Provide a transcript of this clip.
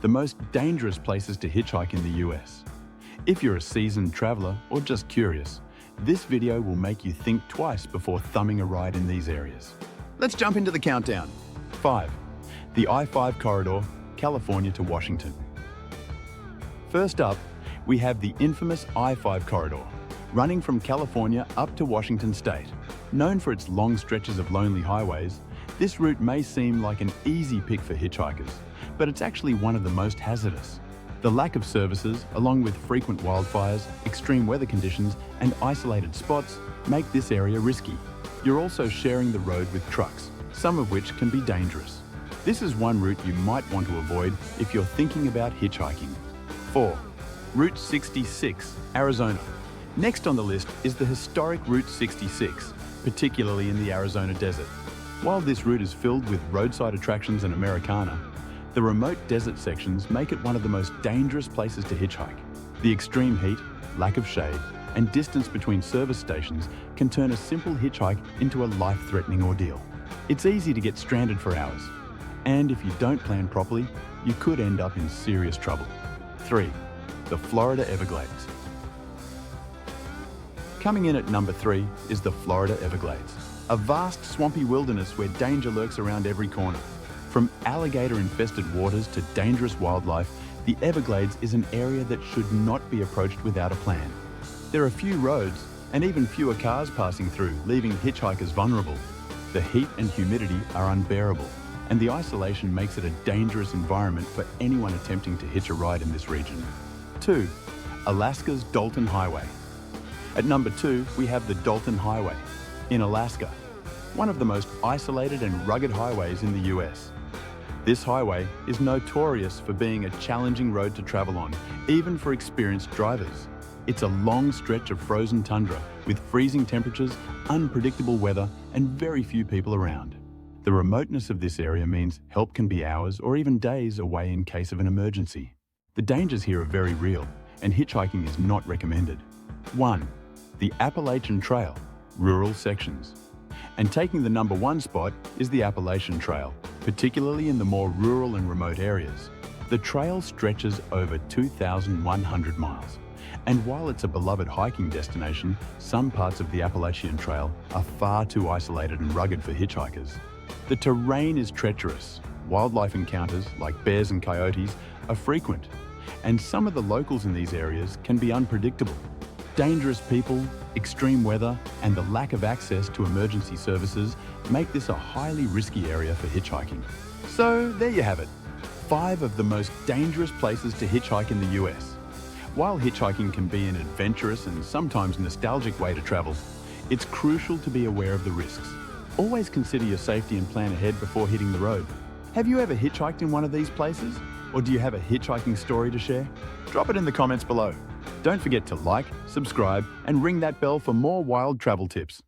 the most dangerous places to hitchhike in the US. If you're a seasoned traveler or just curious, this video will make you think twice before thumbing a ride in these areas. Let's jump into the countdown. 5. The I-5 corridor, California to Washington. First up, we have the infamous I-5 corridor, running from California up to Washington state. Known for its long stretches of lonely highways, this route may seem like an easy pick for hitchhikers, but it's actually one of the most hazardous. The lack of services, along with frequent wildfires, extreme weather conditions, and isolated spots, make this area risky. You're also sharing the road with trucks, some of which can be dangerous. This is one route you might want to avoid if you're thinking about hitchhiking. 4. Route 66, Arizona. Next on the list is the historic Route 66, particularly in the Arizona desert. While this route is filled with roadside attractions and Americana, the remote desert sections make it one of the most dangerous places to hitchhike. The extreme heat, lack of shade, and distance between service stations can turn a simple hitchhike into a life-threatening ordeal. It's easy to get stranded for hours, and if you don't plan properly, you could end up in serious trouble. 3. The Florida Everglades. Coming in at number 3 is the Florida Everglades, a vast swampy wilderness where danger lurks around every corner. From alligator-infested waters to dangerous wildlife, the Everglades is an area that should not be approached without a plan. There are few roads and even fewer cars passing through, leaving hitchhikers vulnerable. The heat and humidity are unbearable, and the isolation makes it a dangerous environment for anyone attempting to hitch a ride in this region. 2. Alaska's Dalton Highway. At number 2, we have the Dalton Highway in Alaska, one of the most isolated and rugged highways in the US. This highway is notorious for being a challenging road to travel on, even for experienced drivers. It's a long stretch of frozen tundra with freezing temperatures, unpredictable weather, and very few people around. The remoteness of this area means help can be hours or even days away in case of an emergency. The dangers here are very real, and hitchhiking is not recommended. 1. The Appalachian Trail, rural sections. And taking the number 1 spot is the Appalachian Trail, particularly in the more rural and remote areas. The trail stretches over 2,100 miles. And while it's a beloved hiking destination, some parts of the Appalachian Trail are far too isolated and rugged for hitchhikers. The terrain is treacherous. Wildlife encounters, like bears and coyotes, are frequent. And some of the locals in these areas can be unpredictable. Dangerous people, extreme weather, and the lack of access to emergency services make this a highly risky area for hitchhiking. So there you have it, 5 of the most dangerous places to hitchhike in the US. While hitchhiking can be an adventurous and sometimes nostalgic way to travel, it's crucial to be aware of the risks. Always consider your safety and plan ahead before hitting the road. Have you ever hitchhiked in one of these places? Or do you have a hitchhiking story to share? Drop it in the comments below. Don't forget to like, subscribe, and ring that bell for more wild travel tips.